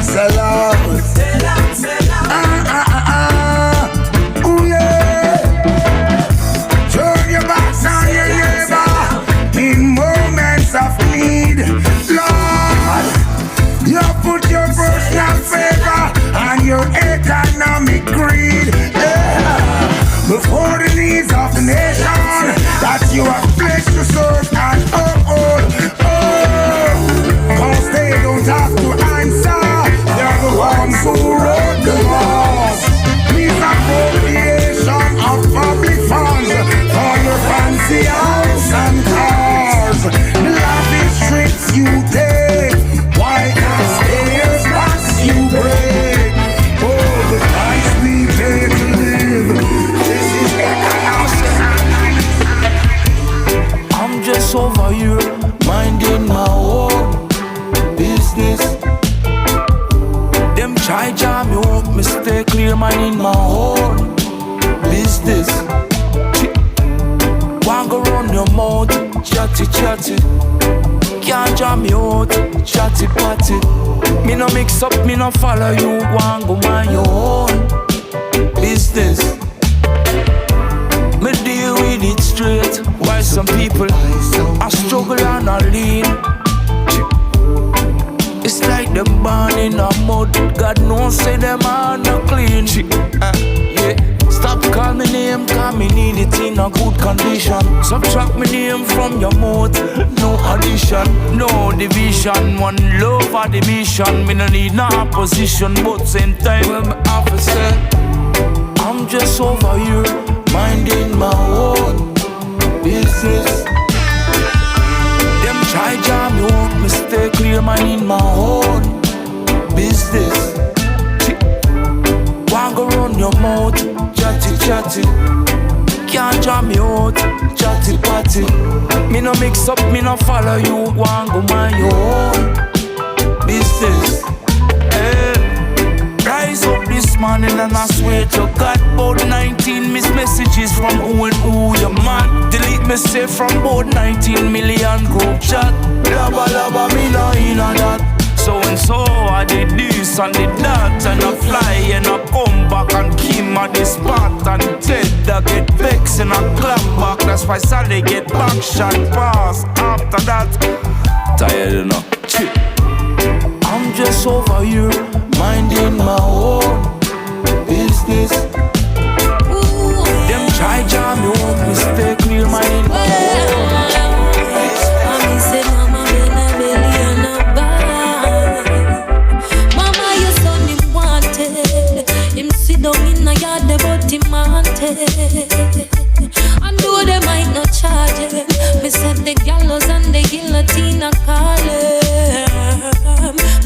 sell out. Ooh yeah. Turn your backs on your neighbor in moments of need. Lord, you put your personal favor and your economic greed before the needs of the nation that you are pledged to serve and uphold. Cause they don't have to answer, they're the ones who wrote the laws. Please appropriation of public funds for your fancy house and cars. The lavish trips you take, why can't stairs pass you break? Oh, the price we pay to live. This is I'm just over here, minding my own business. Them try jam me up, me stay clear, minding my own business. Wanna go run your mouth, chatty chatty. Can't jam me out, chatty patty. Me no mix up, me no follow you. Wanna go mind your own business. Me deal with it straight. Why some people I struggle and I lean. It's like them born in a mud. God knows say them are not clean. Yeah. Stop call me name, cause me need it in a good condition. Subtract me name from your mouth. No addition, no division. One love for the mission. Me no need no opposition, but same time when me have to say I'm just over here, minding my own business. Them try jam you up, me stay clear, minding my own business. Wanna go run your mouth, chatty chatty. Can't jam me out, chatty patty. Me no mix up, me no follow you. Wanna go mind your own business. Rise up this morning and I swear to God, about 19 missed messages from who and who your man. Delete me say from about 19 million group chat. Laba laba me no in on that. So and so I did this and did that, and I fly and I come back and Kim at the spot, and Ted I get vexed and I clap back. That's why Sally get back shot fast. After that, tired enough. I'm just over here, minding my own business. Them try jam you up, me stay clear, minding my own business. Mommy say mama been a billion a buy. Mama your son him wanted. Him sit down in a yard but him wanted. And though they might not charge him, me said the gallows and the guillotine a call him.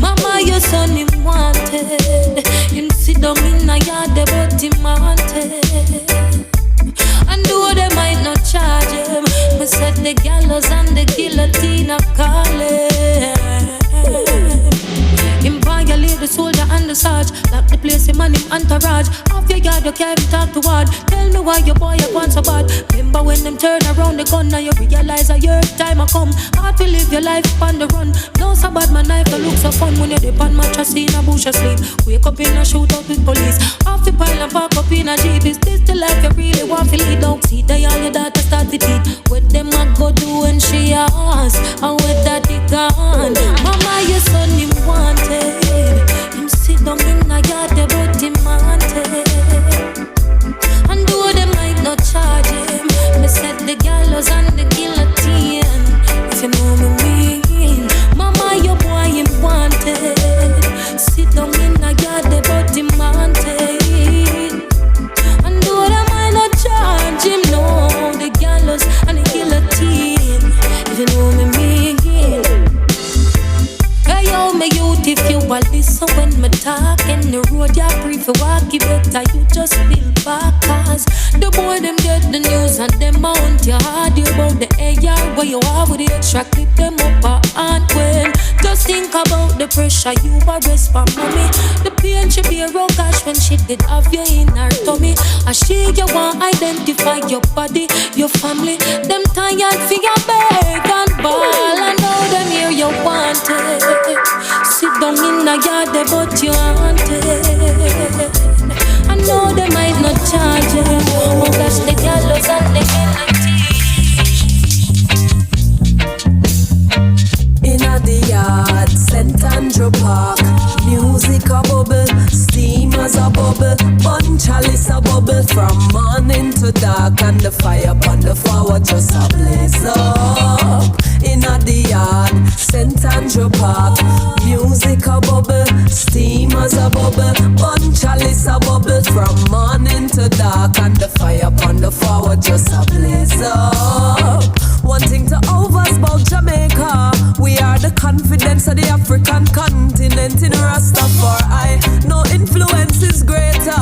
Mama your son him wanted. Him sit down in a yard but him wanted. And though they might not charge him, me said the gallows and the guillotine a call him. Him violate the soldier and the sarge. Lock the place him and him entourage. Off your yard you can't talk to word. Tell me why your boy you want so bad. Remember when them turn around the gun and you realize that your time a come. Hard to live your life on the run. No so bad my knife that looks so fun. When you dip on mattress in a bush asleep. Wake up in a shootout with police. Off the pile and park up in a jeep. Is this the life you really want to lead? Don't see the all your daughter start to beat. What them a go do when she ask? And with that he gone. Mama your son him wanted. Him sit down in a yard but him wanted. And though they might not charge him, me said the gallows and the guillotine. If you know me mean, mama your boy him wanted. Sit down in a yard but him wanted. And though they might not charge him, no, the gallows and the guillotine. If you know me mean. Hey yo, me youth, if you are listen when me talk in the road, you free for walk, you better you just feel back. Cause the boy them get the news and them mount your hard. You about the AR where you are with the extra clip them up and when Just think about the pressure you arrest for mommy. The pain she bear, oh gosh, when she did have you in her tummy. And she you want identify your body, your family. Them tired for your beg and ball. I know them here you want it. Sit down in the yard but you want it. I know they might not charge it. Oh gosh, the gallows and the inna the yard, St. Andrew Park. Music a bubble, steamers a bubble, bun chalice a bubble from morning to dark, and the fire upon the floor just a blaze up. Inna the yard, St. Andrew Park. Music a bubble, steamers a bubble, bun chalice a bubble from morning to dark, and the fire upon the floor just a blaze up. One thing to overs about Jamaica, we are the confidence of the African continent in Rastafari. No influence is greater,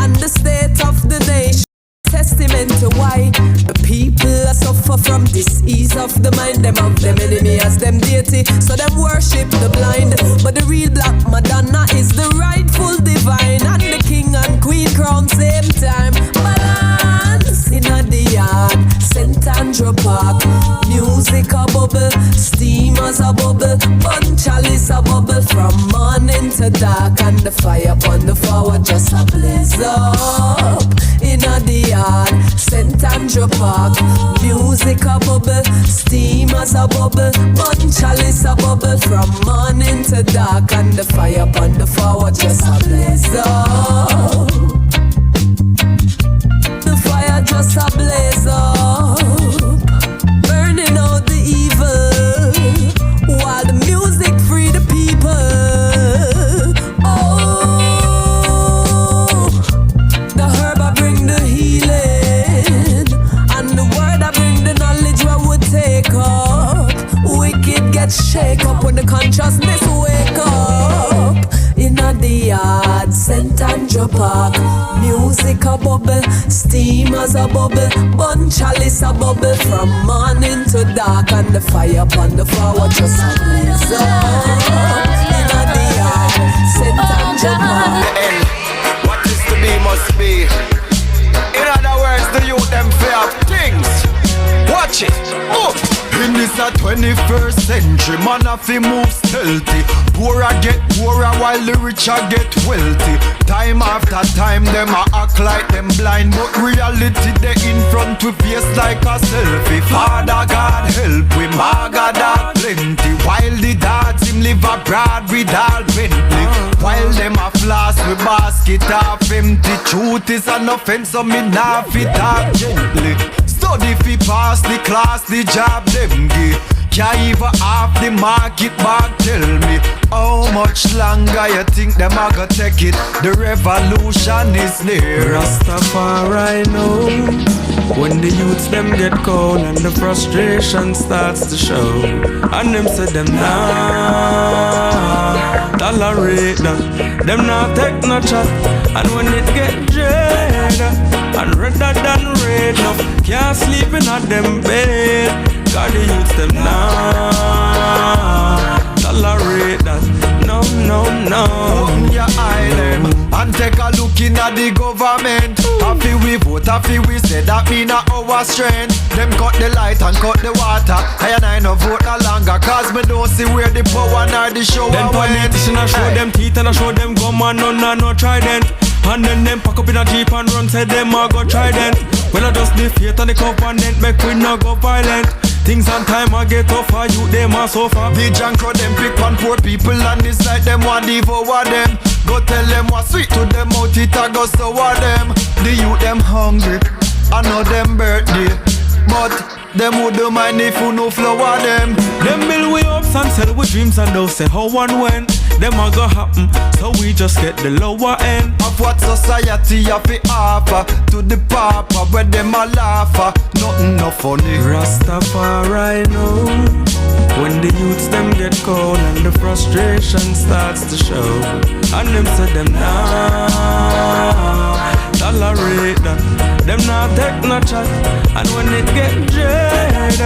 and the state of the nation testament to why the people suffer from disease of the mind. Them have them enemy as them deity, so them worship the blind. But the real Black Madonna is the rightful divine, and the king and queen crown same time. Balance inna the yard, St. Andrew Park. Music a bubble, steamers a bubble, bun chalice a bubble from morning to dark, and the fire upon the floor just a blaze up. Inna the yard, St. Andrew Park. Music a bubble, steamers a bubble, bun chalice a bubble from morning to dark, and the fire upon the floor just a blaze up. The fire just a blaze up, burning out the evil, while the music free the people. Oh, the herb I bring the healing, and the word I bring the knowledge where we take up. Wicked get shake up when the consciousness wake up. Inna the yard, St. Andrew Park. Music a bubble, steamers a bubble, bun chalice a bubble from morning to dark, and the fire upon the floor just a blaze up. Inna the yard, St. Andrew Park. The end. What is to be must be. In other words, the youth them fear of things. Watch it. Oh. In this a 21st century, man a fi move stealthy. Poor a get poorer while the rich a get wealthy. Time after time, them a act like them blind, but reality they in front with face like a selfie. Father God help we, maga dog plenty. While the dads him live abroad with all Bentley. While them a floss with basket half empty. Truth is an offense, so me nah fit talk gently. Study fi pass the class, the job them give. Can't even half the market bag. Tell me, how much longer you think them a go take it? The revolution is near. Rastafari know when the youths them get cold and the frustration starts to show, and them say them nah tolerate that. Them nah take no chat, and when it get dread and redder than red, no can't sleep in at them bed. Cause the youths them nah tolerate that. No. Open your eye them and take a look in at the government. Happy we vote, happy we say that mean a our strength. Them cut the light and cut the water. I no vote no longer, cause me don't see where the power nor the show them went. Politicians a show them teeth and a show them gum and none no trident. And then them pack up in a jeep and run, say them a go trident. Well I just the faith and the covenant, make we no go violent. Things on time I get tougher, you them a suffer. The jankro them pick on poor people and this like them want devour them. Go tell them what's sweet to them out, it a go sour them. The youth them hungry, I know them birthday, but them wouldn't mind if you no flower them. Them build we ups and sell we dreams and they'll say how and when. Them a go happen, so we just get the lower end of what society have to offer to the papa where them a laugh. Nothing no funny. Rastafari know when the youths them get cold and the frustration starts to show, and them say them nah tolerate that. Them not take no chat, and when it get dread,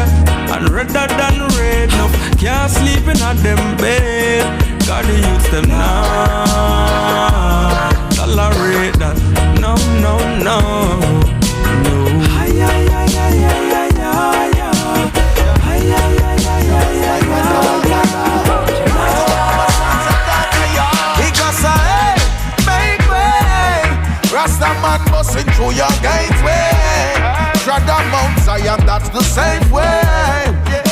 and redder than red, no can't sleep in a them bed. God the youths them not tolerate that. No, no, no, no. Rasta man busting through your gateway. Tread the Mount Zion, that's the safe way.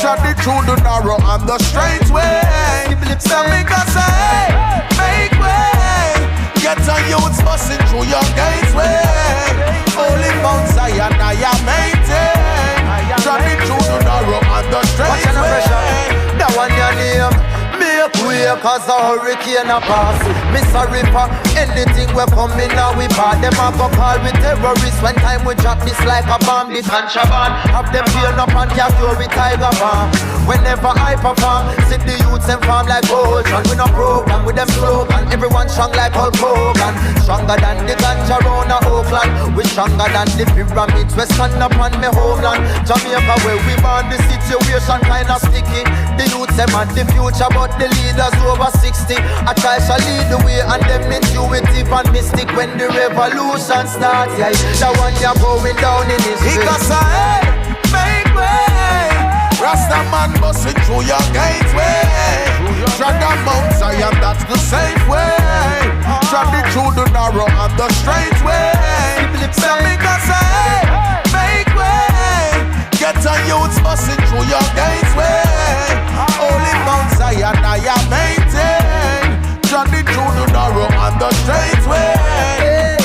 Tread it through the narrow and the straight way. So make us say, make way. Get a youths busting through your gateway. Holy Mount Zion, I am maintain. Tread it through the narrow and the straight way. That one your name. Make way cause a hurricane a pass. Miss a ripper, anything we coming now we bad. Them a go call with terrorists when time we drop this like a bomb. The contraband, have them feel up and capture with tiger bomb. Whenever I perform, see the youths them farm like gold. And we no program with them slogan. Everyone strong like Hulk Hogan. Stronger than the ganja round a Oakland. We stronger than the pyramids we stand up on me homeland. Jamaica where we born, the situation kinda sticky. The youths them at the future but the leaders over 60. A child shall lead the way and them intuitive and mystic. When the revolution starts, yeah, the one you're going down in history. Because I make way. Rasta man busting through your gateway. Tread the Mount Zion, that's the safe way. Tread it through the narrow and the straight way. So because I make way. Get a youths busting through your gateway. Holy Mount Zion, I am maintain. Tread it through the narrow and the straight way.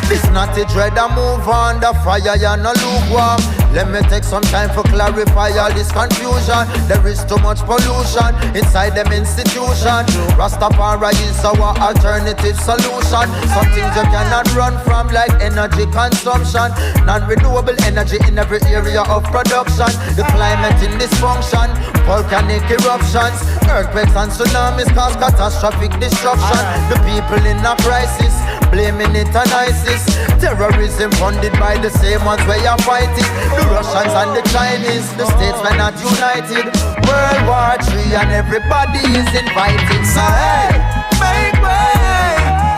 This not a dread, I move on the fire, you're no lukewarm. Let me take some time for clarify all this confusion. There is too much pollution inside them institution. Rastafari is our alternative solution. Some things you cannot run from like energy consumption. Non-renewable energy in every area of production. The climate in dysfunction, volcanic eruptions, earthquakes and tsunamis cause catastrophic destruction. The people in a crisis, blaming it on ISIS. Terrorism funded by the same ones where you're fighting. The Russians and the Chinese, the states were not united. World War III and everybody is invited. So hey, make way.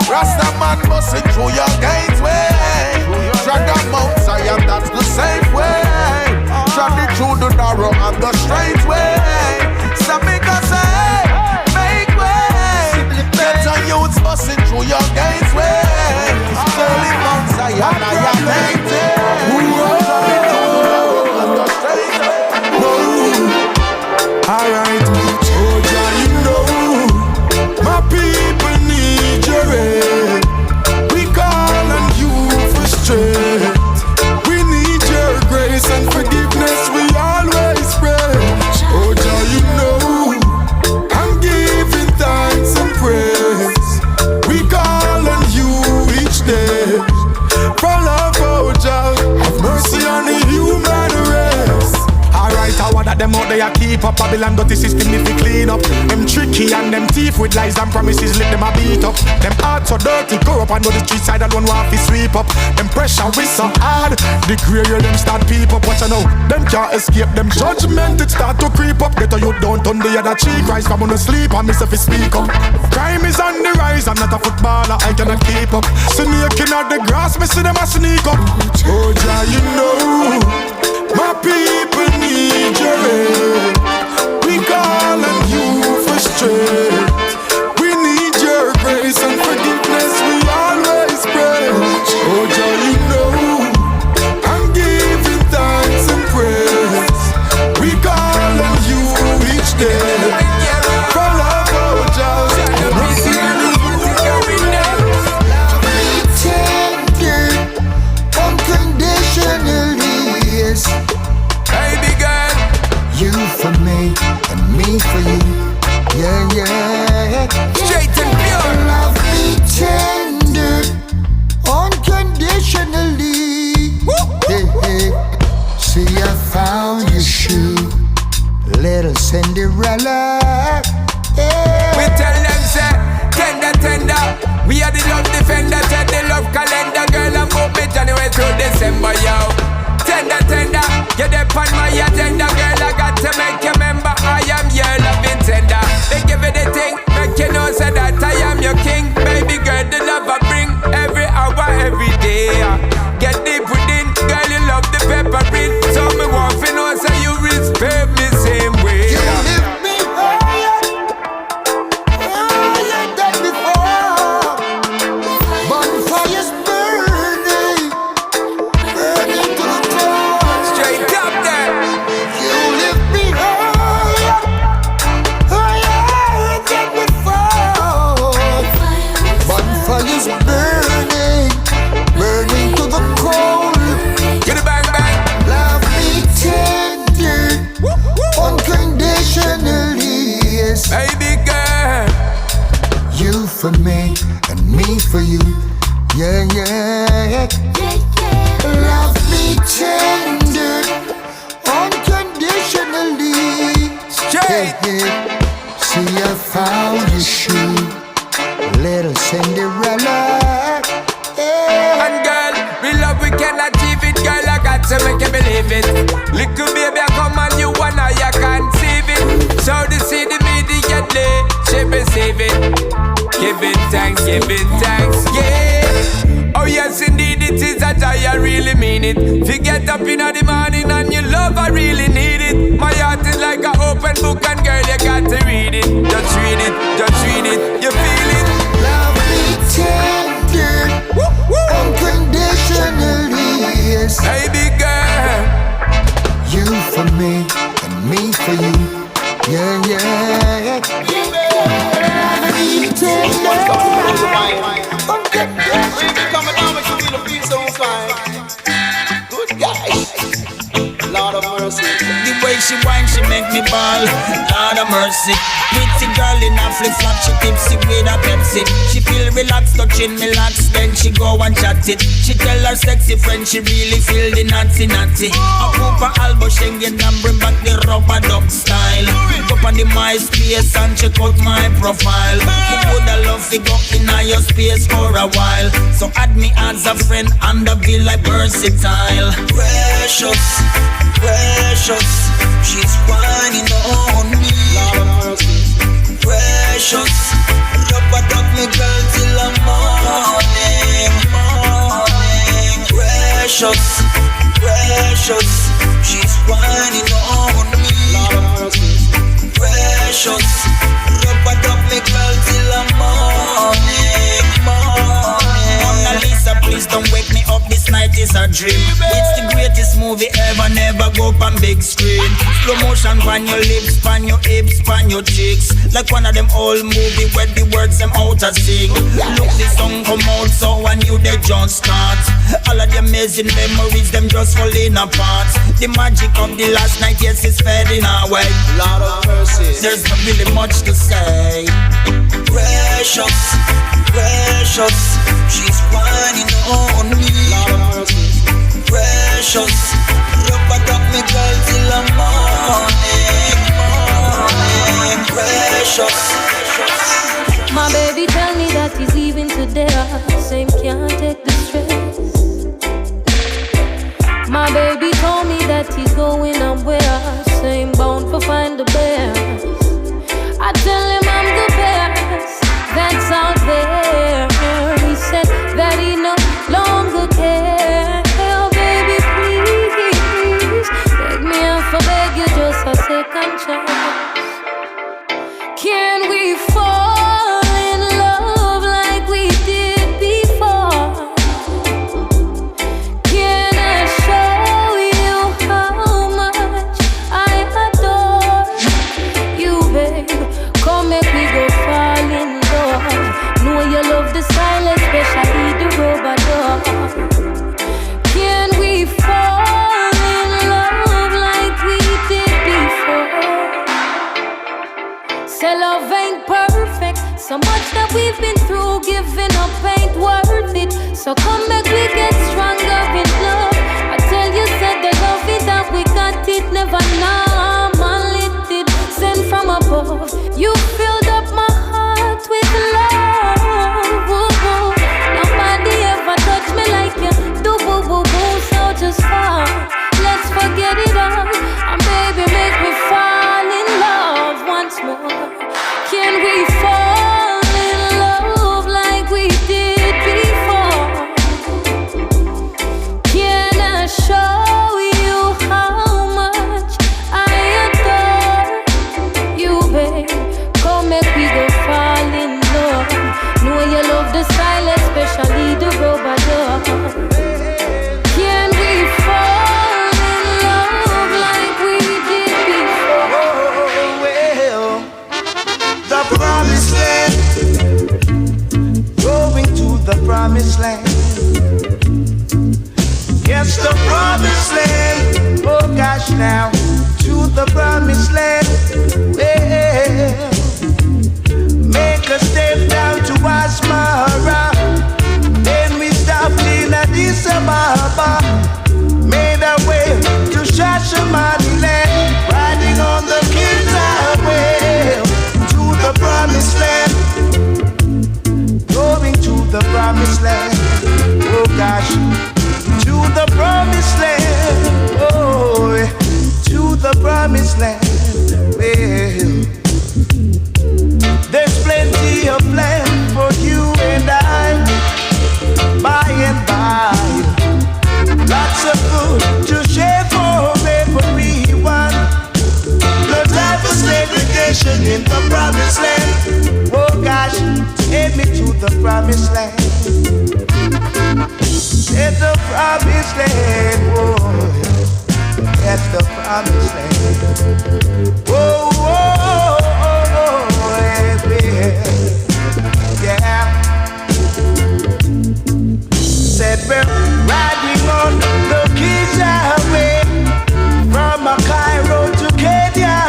Rasta man busting through your gateway. Tread the Mount Zion, that's the safe way. Tread it through the narrow and the straight way. So make us say, make way. Get a youths busting through your gateway. Holy Mount Zion, I am maintain. Tread it through the narrow and the straight way. Alright, oh yeah, you know, my people need your aid. We call on you for strength. We need your grace and forgiveness. We always pray. Oh yeah, you know, I'm giving thanks and praise. We call on you each day. For love, oh yeah, have mercy on the human race. Alright, I want that them out there keep up Babylon dirty system if we clean up. Them tricky and them thief with lies and promises let them a beat up. Them hearts so dirty, go up and do the street side and one want to sweep up. Them pressure we so hard, the grey them start peep up. Watch you know, them can't escape them judgment, it start to creep up. Get a youth down on the other cheek, rise from on the sleep and myself is speak up. Crime is on the rise, I'm not a footballer, I cannot keep up. Snaking out the grass, me see them a sneak up. Oh yeah, you know, my people need your aid. We call on you for strength. We need your grace and forgiveness. We always pray. Oh, Jah, you know, I'm giving thanks and praise. We call on you each day. For love, oh, Jah, mercy and unconditionally, yes. Baby girl, you for me and me for you. Yeah, yeah. You for me and me for you. Yeah, yeah. Love me tender, unconditionally. Straight. See, I found a shoe, little Cinderella. And girl, we love we can achieve it. Girl, I got to make you believe it. Little baby, I come and you wanna, you conceive it. So the see the immediately, she receive it. Give it thanks, yeah. Oh yes, indeed, it is that I really mean it. If you get up in the morning and you love, I really need it. My heart is like an open book and girl, you got to read it. Just read it, you feel it. Love me tender, unconditionally, yes. Baby girl, you for me and me for you. Yeah, yeah. Love me tender, Coming down, make you feel the beat so fine. Good guy. Lord of mercy. The way she whine, she make me ball. Lord of mercy. Pretty girl in a flip-flop, she tipsy with a Pepsi. She feel relaxed, touching me locks, then she go and chat it. She tell her sexy friend she really feel the naughty. I poop her elbow Schengen and bring back the rubber duck style. Look up on the MySpace and check out my profile. You woulda love to go in your space for a while. So add me as a friend and the bill like versatile. Precious, she's whining on me. Precious, rubber duck me girl till the morning. Precious, she's whining on me. Precious, rubber duck me girl till the morning. Mona Lisa, please don't wake me up, this night is a dream. It's the greatest movie ever, never go up on big screen. Slow motion pan your lips, pan your hips, pan your cheeks. Like one of them old movie where the words them out a sing. Look, the song come out so I knew they just start. All of the amazing memories, them just falling apart. The magic of the last night, yes, is fading away. Lord of mercy. There's not really much to say. Precious, she's whining on me. Precious, rubber duck me girl till the morning. Precious. My baby tell me that he's leaving today. Same can't take the stress. My baby told me that he's going somewhere. Same bound for find the best. I tell him I'm the best that's out there. He said that he no longer cares. Oh baby please, beg me and for beg you just a second chance. Can we fall in love like we did before? Can I show you how much I adore you, babe? Come make me go fall in love. Know you love the silence, especially the rubber dog. Can we fall in love like we did before? Say love ain't perfect. So much that we've been through, giving up ain't worth it. So come back, we get stronger in love. I tell you, said the love it that we got it, never normal it. Sent from above, you filled up my heart with love. Woo-hoo. Nobody ever touched me like you do. Woo-hoo-hoo. So just fall, let's forget it all. And baby, make me fall in love once more. Can we fall in love like we did before? Can I show you how much I adore you, babe? Come make we go fall in love. Know you love the silence, especially the rubber dog. Can we fall in love like we did before? well, the promised land, going to the promised land. Yes, the promised land. Oh gosh, now to the promised land. Well, make a step down promised land. Oh gosh, to the promised land. Oh, to the promised land. Well, there's plenty of land for you and I, by and by. Lots of food to share for everyone. No time for segregation in the promised land. Oh gosh, take me to the promised land. It's the promised land. Oh, that's the promised land. Oh, oh, oh, oh, yeah. Said we're riding on the King's Highway from Cairo to Kenya.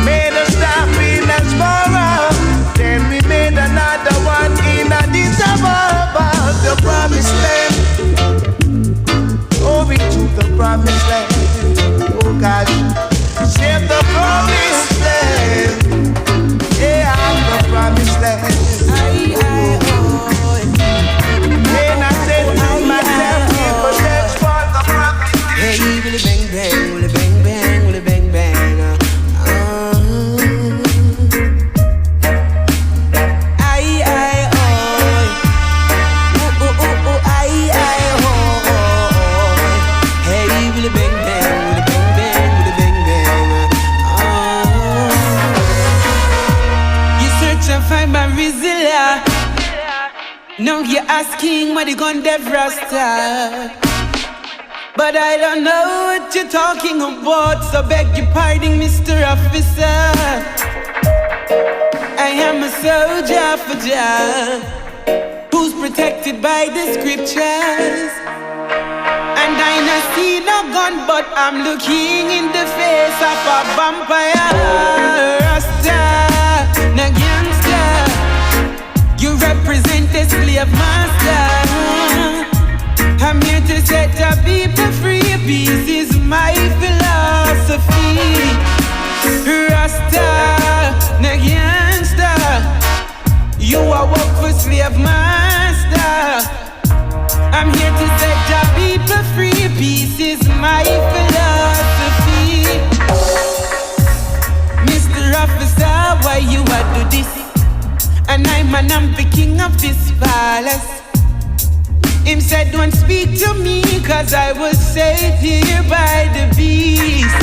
Made a stop in Asmara, then we made another one in Addis Ababa. The promised land, going to the promised land. Oh gosh, save the promised land. Yeah, I'm the promised land. And I said to myself, people, let's for the promised land. Hey, willy bang bang, willy bang bang, willy bang bang. Now you're asking what you gonna dev rasta, but I don't know what you're talking about, so beg your pardon, Mr. Officer. I am a soldier for Jah, who's protected by the scriptures. And I no see no gun, but I'm looking in the face of a vampire. Rasta, no gangster. You represent the slave master. I'm here to set the people free. Peace is my philosophy. Rasta, no gangster. You are work for slave master. I'm here to set the people free. Peace is my philosophy. Mr. Officer, why you are do this? And I'm the king of this palace. Him said don't speak to me, cause I was saved here by the beast.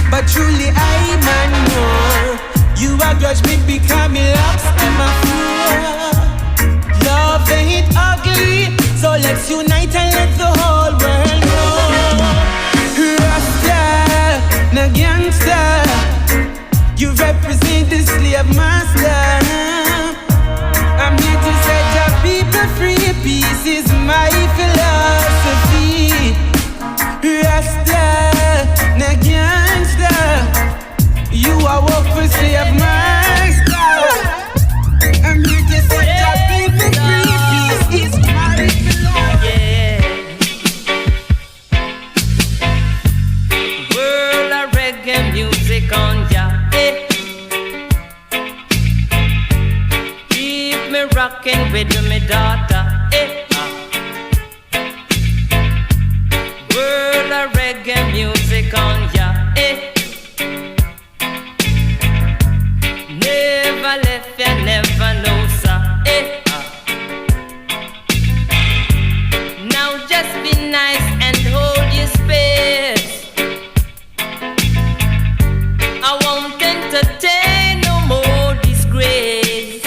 But truly I man know you are grudge me become a lobster my floor. Love ain't ugly, so let's unite and let the whole world know. Rasta, no gangster. You represent the slave master. I'm here to set the people free. Peace is my philosophy. Rasta, no gangster. You are work for slave master. I'm here to set the people free. Peace is my philosophy. World of reggae music on ya. Rockin' with me daughter, World of reggae music on ya, Never left ya, never know, sir, Now just be nice and hold your space. I won't entertain no more disgrace.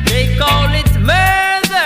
They call it murder.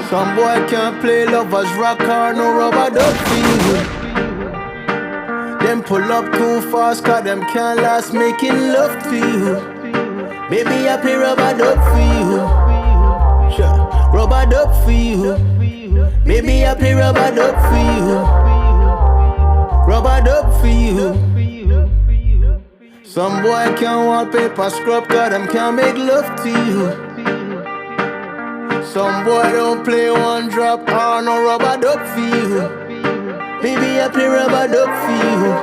Some boy can't play lovers rock or no rubber duck for you. Them pull up too fast cause them can't last making love to you. Baby, I play rubber duck for you. Sure. Rubber duck for you. Baby, I play rubber duck for you. Rubber duck for you. Some boy can't wallpaper scrub cause them can't make love to you. Some boy don't play one drop or no rubber duck for you. Baby, I play rubber duck for you.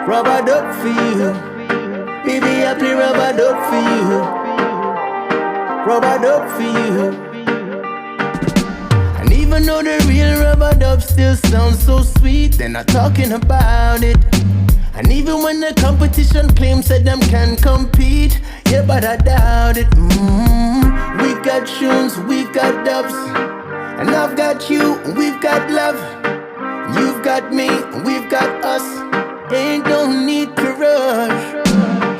Rubber duck for you. Baby, I play rubber duck for you. Rubber duck for you. And even though the real rubber dub still sounds so sweet, they're not talking about it. And even when the competition claims that them can compete, yeah, but I doubt it. We've got tunes, we've got dubs, and I've got you, we've got love. You've got me, we've got us. Ain't no need to rush.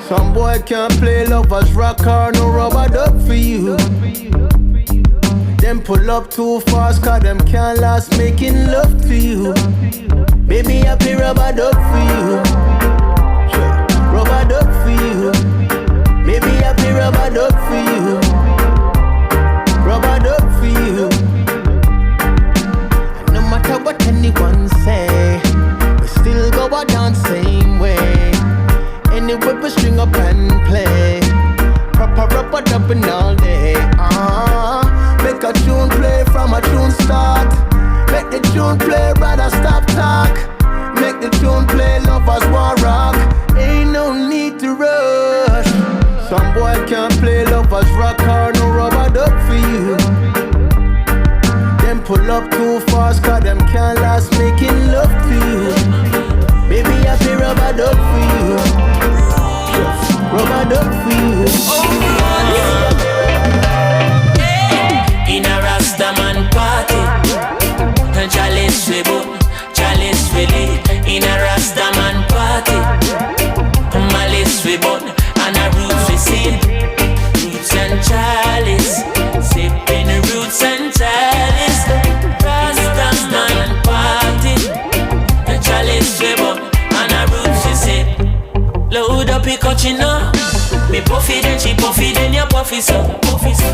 Some boy can't play lovers rock or no rubber duck for you. Them pull up too fast cause them can't last making love to you. Baby, I play rubber duck for you. Rubber duck for you. Baby, I play rubber duck for you. Rubber duck for you. And no matter what anyone say, we still go out down same way. Anyway, we string up and play. Proper rubber dubbing all day. Make a tune play from a tune start. Make the tune play, rather stop talk. Make the tune play, lovers want rock. Ain't no need to rush. Some boy can't play lovers rock or no rubber duck for you. Them pull up too fast cause them can't last making love to you. Baby, I play rubber duck for you. Rubber duck for you. In a Rastaman party, chalice we boom, chalice we lit. In a Rastaman party, malice we boom, and a roots we sip. Roots and chalice, sipping roots and chalice. Rastaman party, chalice we boom, and a roots we sip. Load up your cochino. Me puffy then she puffy then you puffy so.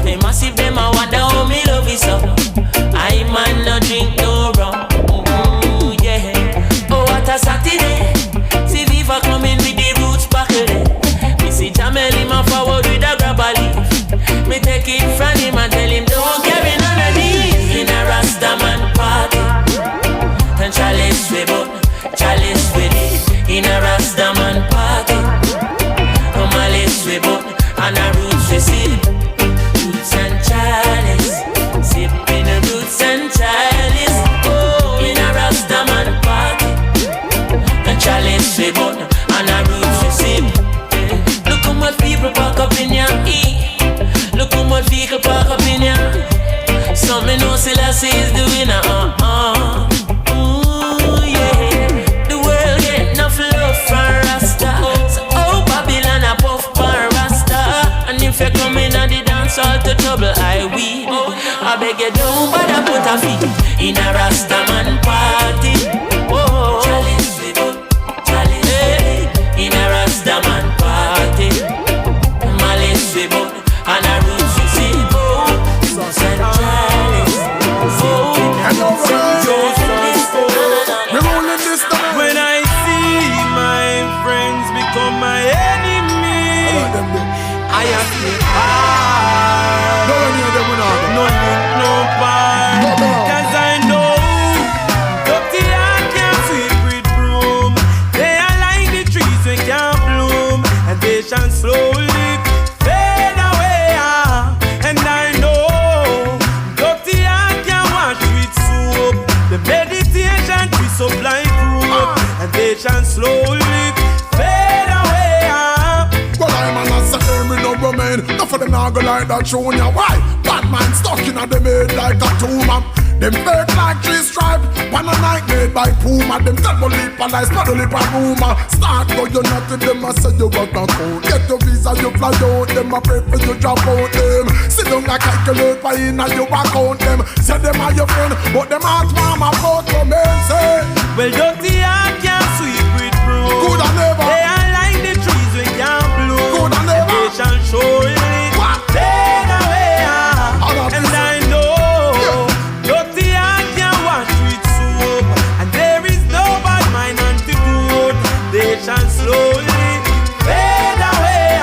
Me massive them I wonder how me love it so. I man no drink no rum. Yeah. Oh what a Saturday. See Viva coming with the roots buckle. Me see Jamel him a forward with a grabber leaf. Me take it from him and tell him don't carry none of these. In a Rastaman party, and chalice we both, chalice with it. In a Rastaman party, malice we both, and a roots we sip. Roots and chalice, sipping the roots and chalice. Oh, in a Rastaman party, and chalice we both, and a roots we sip. Look how much people park up in your E. Look how much vehicle park up in your. Some me know Selassie is the winner. Ooh yeah, the world get enough love from Rasta. So oh Babylon a puff for Rasta. And if you come in and the dance all to trouble I weep. I beg you don't bother put a feet in a Rastaman party. Oh, chalice we both, chalice hey. In a Rastaman party, malice we both, and a roots we sip. Sauce and chalice, when I see my friends become my enemy, I am no link, no part. Cause I know dirty heart can't sweep with broom. They are like the trees we can't bloom, and they shall slowly fade away. And I know dirty heart can't wash with soap. The meditation trees up like rope, and they shall slowly fade away. Well, I'm an assassin, me no remain. Enough of them not go like that, show ya why. Bad man stuck in a the made like a tomb. Them fake like three stripe. One a night made by Puma. Them double lip and lies, double lip and rumor. Start go you not to them, I say you got no code. Get your visa, you fly out. Them a pray for you drop out them. Sit down like calculate by in and you account them. Say them are your friend, but them heart warm about your men say. Well, dirty heart can't sweep with broom. Good and never. They are like the trees we can't bloom. Good and never. They shall surely fade away. And I know dirty heart can't wash with soap. And there is no bad mind antidote. They shall slowly fade away.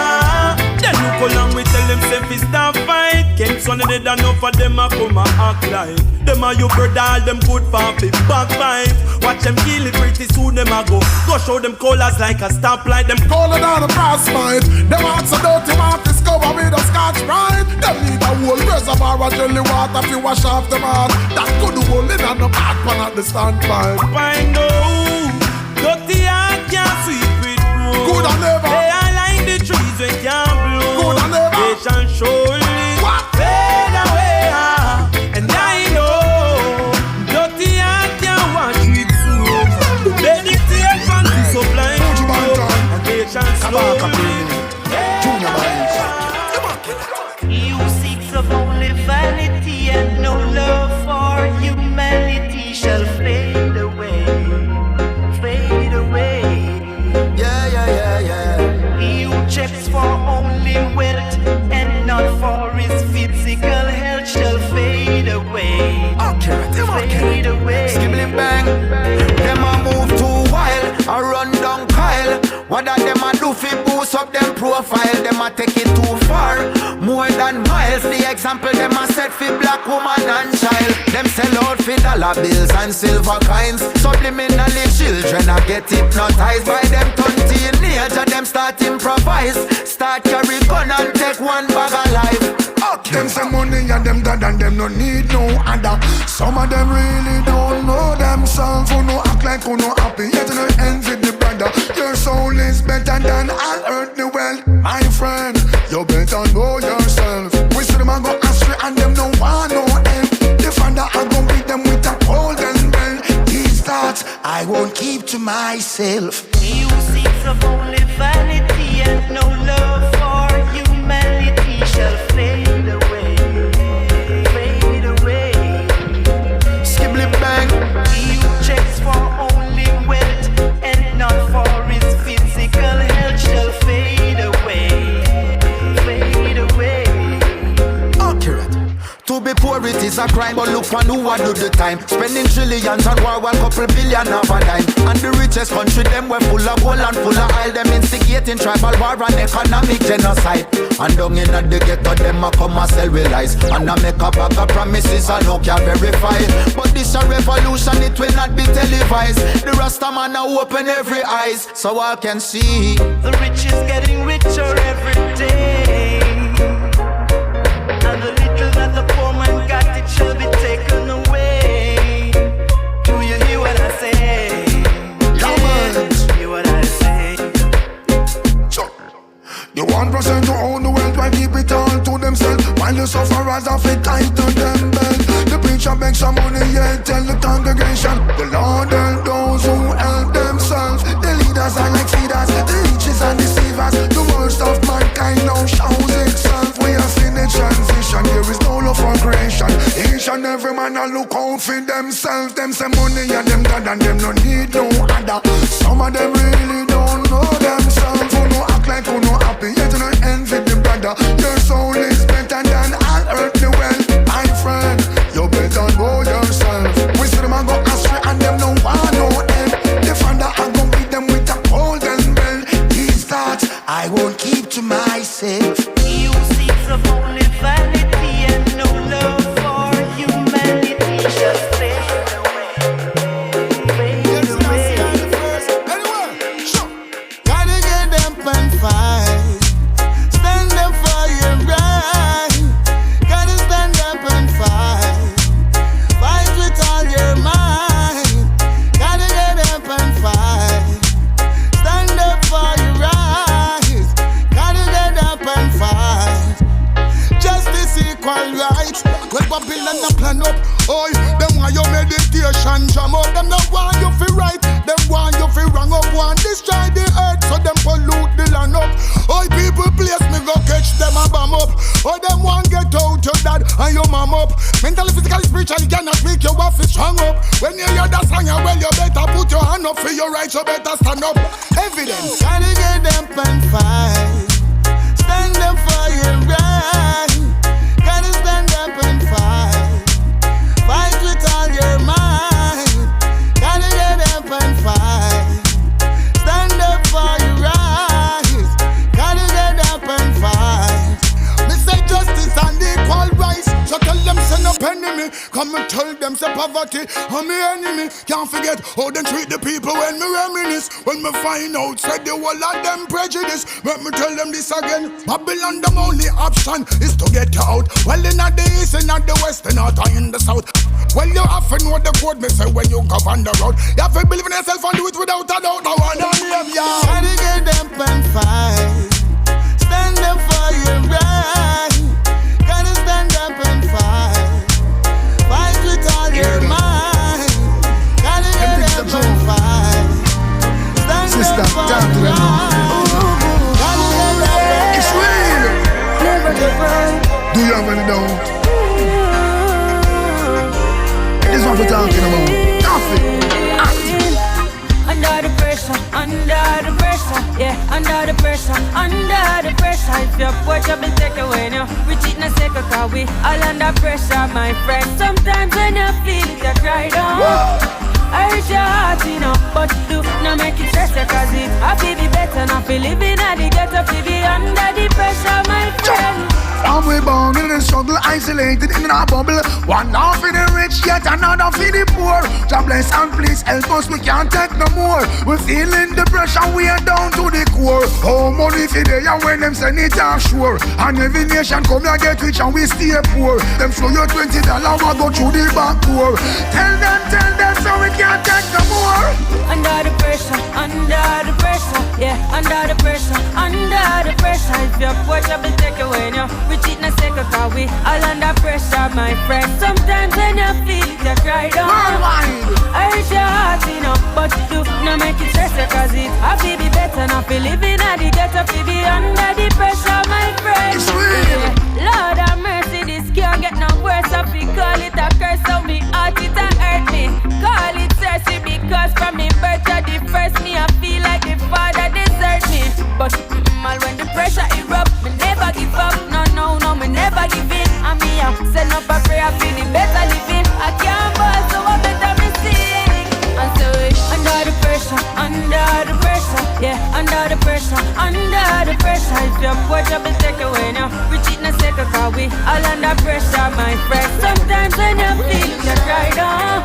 Then look along we tell them say fi stop fight. Can't son of the done enough for them a come a act like. Them a you brother, all them good for fi backbite. Watch them kill it pretty soon them a go. Go show them colors like a stoplight. Them calling on a frostbite. Them hearts so dirty, want to discover with a Scotch Brite. Them need a whole reservoir of jelly water to wash off them heart. That could do all in on the back one at the standpipe. I know dirty heart can't sweep with broom. Good and never. They are like the trees we can't bloom. Good and never. They shall surely fade away. And I know dirty heart can't wash with soap. Meditation is so blind. And they shall slowly You seek of only vanity and no love for humanity shall fade away, fade away. Yeah. He who checks for only wealth and not for his physical health shall fade away, fade away. Skibbling bang. Them a move too wild, a run down Kyle. What that them a do fi boost up them profile? Them a take it too far, more than miles. The example them a set fi black woman and child. Them sell out fi dollar bills and silver coins. Subliminally children a get hypnotized by them 20 teenager. Them start improvise, start carry gun and take one bag of life. Them some money and them dad and them no need no other. Some of them really don't know themselves. Who no act like who no happy, yet no envy the brother. Your soul is better than all earthly wealth. My friend, you better know yourself. We see them a go astray and them no want no help. The father I go beat them with a golden bell. These thoughts I won't keep to myself. He who seeks of only vanity and no love for humanity shall fade away, fade away. Skibbling bang. He who checks for only wealth and not for his physical health shall fade away, fade away. Accurate. To be poor it is a crime, but look for who a do the time. Spending trillions on war, 1 couple billion of a dime. And the richest country, them were full of gold and full of oil. Them instigating tribal war and economic genocide. And down in the ghetto, them a come and sell with lies. And a make a bag of promises and no can verify. But this a revolution, it will not be televised. The Rasta man a open every eyes, so I can see. The rich is getting richer every day. And the little that the poor man got, it shall be taken away. Do you hear what I say? Yeah, hear what I say? The 1% who own the wealth, why keep it all to themselves? While the sufferers have it tight to them belt. The preacher begs some money, yet tell the congregation the Lord help those who help themselves. The leaders are like feeders, the riches and deceivers. The worst of mankind now shows itself. We are in a transition, there is no love for creation. Each and every man a look out for themselves. Them say money and them dad and them no need no other. Some of them really don't know themselves. Who no act like who no happy, yet no envy the brother. Your soul is better than all earthly wealth. My friend, you better know yourself. We see them a go astray and them no want no help. The father I go beat them with a golden bell. These thoughts I won't keep to myself. He who seeks of only vanity and no love for humanity shall fade away, fade away. equal rights. Well, Babylon a plan up. Oi, them want your meditation jam up. Them not want you fi right. Them want you fi wrong up. Want destroy the earth, so them pollute the land up. Oi, people place me go catch them a bomb up. Oi, them want get out your dad and your mom up. Mentally, physically, spiritually, cannot speak. You have to strong up. When you hear that song, well, you better put your hand up for your right. You better stand up. Evidence. Gotta get up and fight. Stand up for your right. Gotta stand up and fight. Fight with all your might. Gotta get up and fight. Stand up for your right. Gotta get up and fight. Me say justice and equal rights. So tell them send up enemy. Come and tell them say poverty I'm me enemy. Can't forget how they treat the people when me reminisce. When me find out said the whole of them prejudice. Let me tell them this again. Babylon the only option is to get you out. Well in the east and the west and not in the south. Well you have to know the code me say when you go on the road. You have to believe in yourself and do it without a doubt. I want to name ya. Gotta get up and fight. Stand up for your right. Gotta stand up and fight. Fight with all your might. Gotta get up and fight. Stand Sister, up for talk to your them now. right. Gotta get up and It's real. never give up. Do you have any doubt? This is what we're talking about. Koffee. Under the pressure, yeah, under the pressure. If your porch up and take away now, we cheat na second cause we all under pressure, my friend. Sometimes when you feel it, you cry down. I reach your heart, you know, but do not make it stress, cause it happy be better, not feel living at the ghetto, feel be under the pressure, my friend. And we born in a struggle, isolated in a bubble. One half for the rich, yet another for the poor. God bless and please help us, we can't take no more. We're feeling the pressure, we are down to the core. Oh, money for the and when them send it offshore. And every nation come here get rich and we stay poor. Them show you $20, we go through the back door. Tell them so we can't take no more. Under the pressure, yeah, under the pressure. If your porch up and take away now, we cheat na second cause we all under pressure, my friend. Sometimes when you feel it, you cry down. I reach your heart, you know, but do not make it stress, cause it happy be better, not feel living at the ghetto, feel be under the pressure, my friend. It's real. Yeah. Lord have mercy, this can't get no worse. I feel call it a curse, so me heart it a hurt me. Call it thirsty because from me birth to the first me, I feel like the father desert me. But all when the pressure erupt, me never give up. No, me never give in. And me I send up a prayer for the better living. I can't ball, so I better me sing. And so under the pressure, yeah, under the pressure. If your porch up and take away now, we cheat na second cause we all under pressure, my friend. Sometimes when you feel it, you cry down.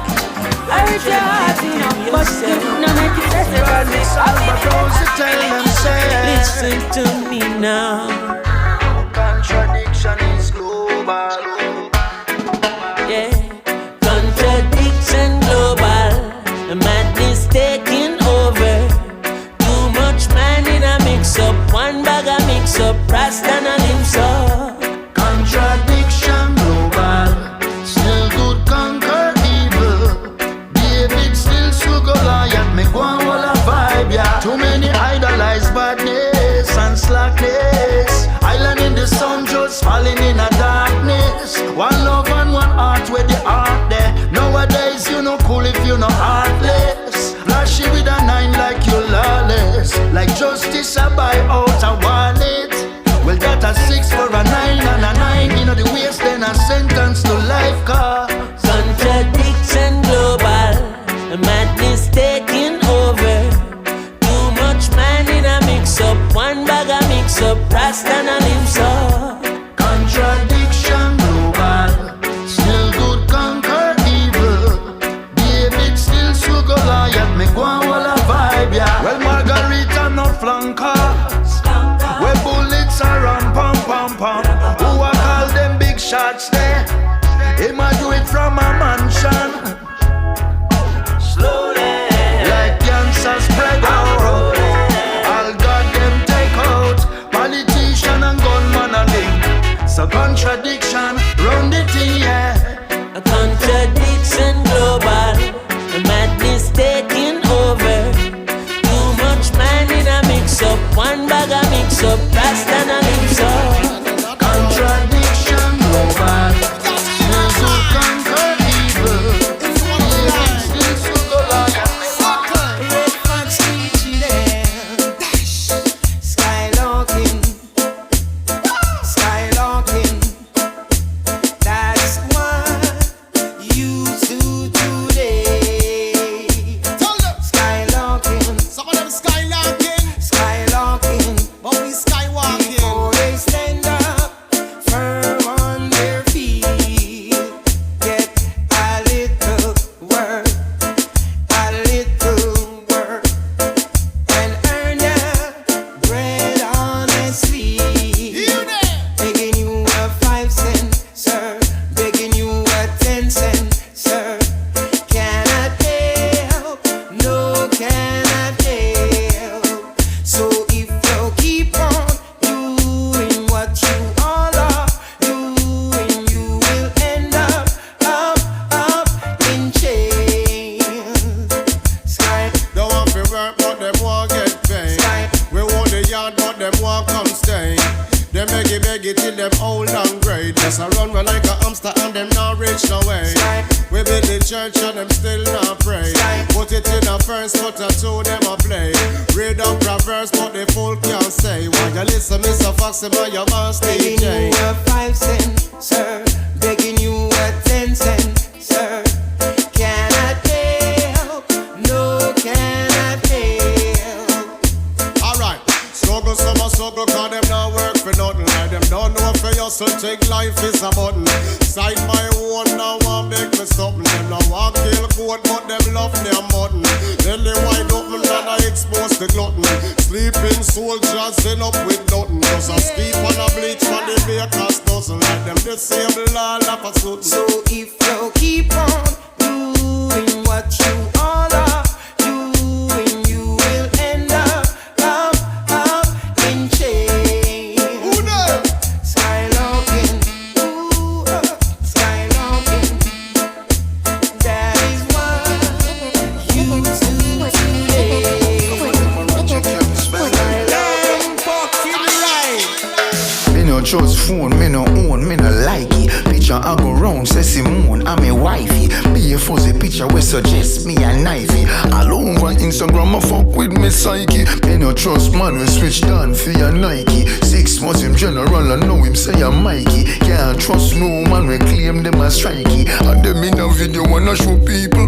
I reach your heart, you know, but you don't make it stress, cause it's all listen to me now. Contradiction is global. Yeah, contradiction global. The madness taking over. Too much man in a mix up. One bag a mix up. Rasta and a lips up. Contradiction global. Still good conquer evil. David still struggle Goliath. Make one wall a vibe, yeah. Too many idolize badness and slackness. Island in the sun just falling in a darkness. One love and one heart where the heart there. Nowadays you no cool if you no heartless. Flashy with a 9 like you lawless. Like justice I buy out a wallet. Well that a 6 for a 9 and a 9. You know the waste then a sentence to life car. Contradiction global. The madness taking over. Too much man in a mix up. One bag a mix up. Rasta and a lips up. Contradiction global. Still good conquer evil. David still struggle Goliath. Make one wall a vibe, yeah. Well Margarita no flankers. Where bullets are on pum pum pum. Who I call them big shots there? Him a do it from a mansion. Slowly. Like cancer spread out. All got them take out. Politician and gunman a link. So contradiction, run the thing, yeah. A contradiction global, a madness taking over. Too much man in a mix up, one bag a mix up, Rasta and a mix up. Contradiction global, those who conquer evil. Red Fox reaching there. Skylarking, skylarking. That's what you do today. Skylarking, some of them skylarking, skylarking. but we skywalking. Before they stand up firm on their feet, get a little work, and earn your bread honestly. Begging you a 5 cent, sir. Begging you a 10 cent, sir. Cannot help, no cannot help. So if you keep on doing what you all are doing, you will end up in jail. Sky, Don't want to work, but them won't get paid. sky, We want the yard, but them won't come stay. Them beg it till them old and great. Just a run like a hamster and them not reach no way. sky, We build the church and them still not pray. Put it in a verse, but a two them a play. Read up Proverbs, but the fool can't say. Why you listen, Mr. Foxy, man, you must begging DJ. you a 5 cent, sir. Begging you a 10 cent, sir. Cannot help, no cannot help. Alright, struggle, summer struggle, cause them not work for nothing. Like them don't know for you, so take life is a button. Side my own, now one make me something. Them now walk kill goat, but them love their mutton. Then they wind up and I expose the glutton. Sleeping soldiers end up with nothing. Just a steep on a bleach for the bakers dozen. Like them disable all of a sudden. So if you keep on doing what you all are doing, you will end up in jail. Who there? Skylarking, ooh, skylarking. That is what you do today. Damn fucking right. Me no trust phone, me no own, me no like it. Picture I go round, say Simone, I'm a wifey. Be a fuzzy picture we suggest me a knifey. All over Instagram I fuck with me psyche. Me no trust man we switch down for your Nike. 6 months him general I know him say I'm Mikey. Can't trust no man we claim them as strikey. And them in a video wanna show people.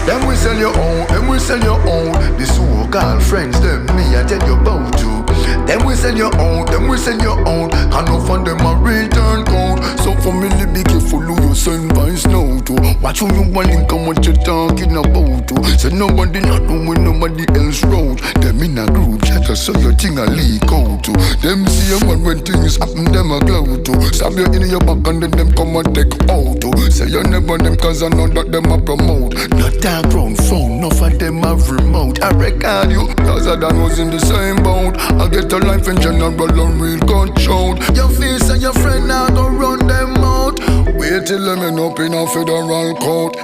Them we sell your own, them we sell your own. The so-called friends, them me I tell you about to. Them we sell your own, them we sell your own. Can't no find them a return code. So family be careful who you send vice now to. Watch who you want link and what you talking about to. Say nobody not doing nobody else road. Them in a group chat so your thing a leak out to. Them see a man when things happen them a glow to. Stab you in your back and then them come and take out to. Say you never them cause I know that them a promote. Not that ground phone, enough of them have remote. I record you cause I done was in the same boat. I get a life in general and real control. Your face and your friend now go run them out. Wait till them end up in a federal court.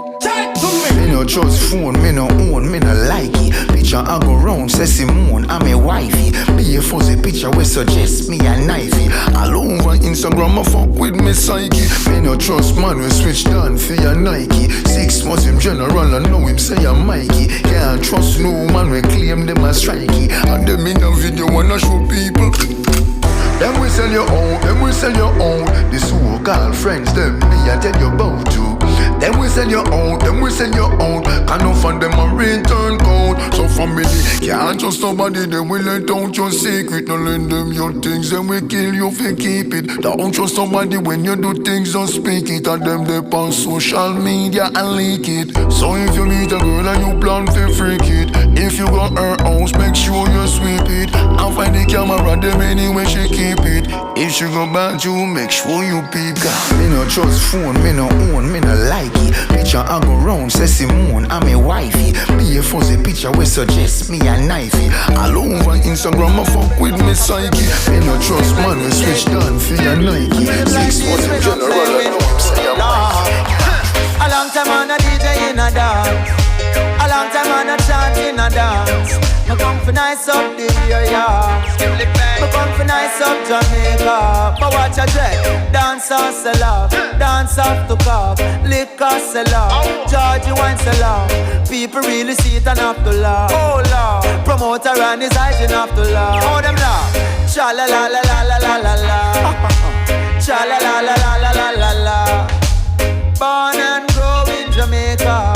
Me no trust phone, me no own, me no like it. Picture I go round, say Simone, I'm a wifey. Be a fuzzy picture we suggest me a knifey. All over Instagram I fuck with me psyche. Me no trust man we switch down for your Nike. 6 months him general I know him say I'm Mikey. Can't trust no man we claim them as strikey. And them in a video wanna show people. Them we sell your own, them we sell your own. The so-called friends, them me I tell you about to. Them we sell your own, them we sell your own. Can't no find them a return code. So family can't trust nobody, them we let out your secret. Don't lend them your things, then we kill you if you keep it. Don't trust somebody when you do things, don't speak it. And them they on social media and leak it. So if you meet a girl and you plan to freak it, if you got her house, make sure you sweep it. And find the camera, them anyway she keep it. If she go back you, make sure you peep. Me no trust phone, me no own, me no like Nike. Picture I go round, say Simone, I'm a wifey. Be a fuzzy picture we suggest me a knifey. All over Instagram I fuck with me psyche. Me no trust man, we switch down for your Nike. 6 months in general, I know I'm saying I'm a long time on a DJ in a dance. A long time on a chant in a dance. Me come for nice up the area. Me come for nice up Jamaica. But watch a dread. Dance or sell off. Dance off to cock. Liquor sell off. Georgie wine sell off. People really see it and have to laugh. Oh Lord. Promoter and his hygiene have to laugh. Oh them laugh. Cha la la la la la la la la. Cha la la la la la la la la. Born and grow in Jamaica.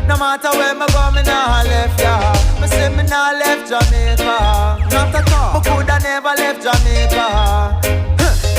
No matter where me go, me nah left ya. Me say me nah left Jamaica. Not at all. Me coulda never left Jamaica.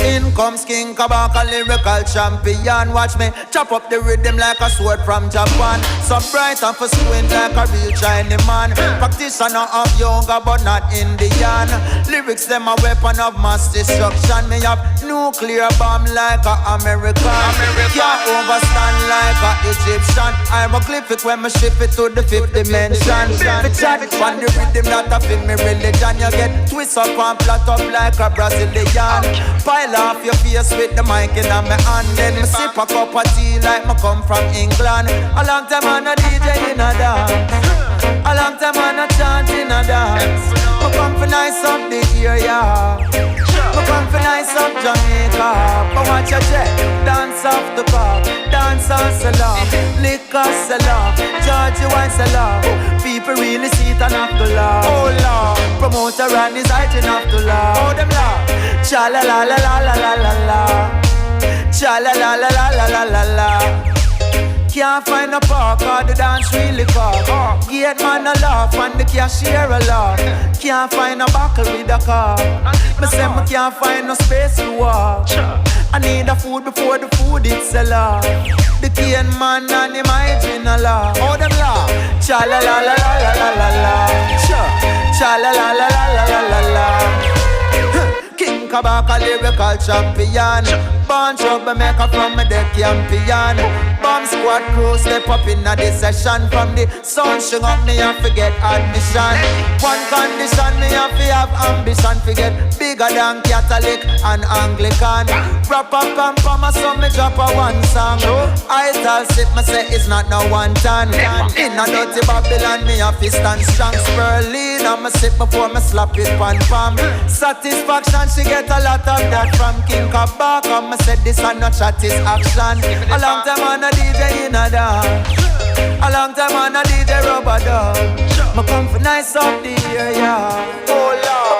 In comes King Kabaka, lyrical champion. Watch me chop up the rhythm like a sword from Japan. So bright and for squint like a real Chinese man. Practitioner of yoga but not Indian. Lyrics them a weapon of mass destruction. Me have nuclear bomb like a American. Can't overstand like a Egyptian. Hieroglyphic when me ship it to the 5th dimension. Me chat on the rhythm that a fit me religion. You get twist up and flat up like a Brazilian. Pile off your face with the mic in my hand. Then me sip a cup of tea like me come from England. A long time on a DJ in a dance. A long time on a chant in a dance. Me come for nice up the area. Me come for nice up Jamaica. But watch your check. Dance off the cup. Dance on sell off. Liquor sell off. Georgie wine sell off. People really see it and have to laugh. Oh Lord. Promoter and his hygiene have to laugh. Oh them laugh. Cha la la la la la la la la. Cha la la la la la la la la. Can't find a park or the dance really far. Gate man a laugh and the cashier a laugh. Can't find a buckle with a car. Me say me can't find no space to walk. I need a food before the food it's a laugh. The cane man and him hygiene a laugh. Oh them laugh. Cha la la la la la la la la. Cha la la la la la la la la. King Kabaka, lyrical champion. Born troublemaker from me the champion. Bomb squad crew step up in a this session. From the sun string up me and forget admission. One condition me and fi have ambition. Forget bigger than Catholic and Anglican. Rap up and pama so me drop a one song. I tell sit me say it's not no one tan. In a dirty Babylon me a fist and strong. Spurling and me sit before me slap it pan pam. Satisfaction she get a lot of that from King Kabaka. Me said this and no chat is action. A long time on a DJ in a dance. A long time on a DJ rubber dub. Me come for nice up the area. Oh Lord.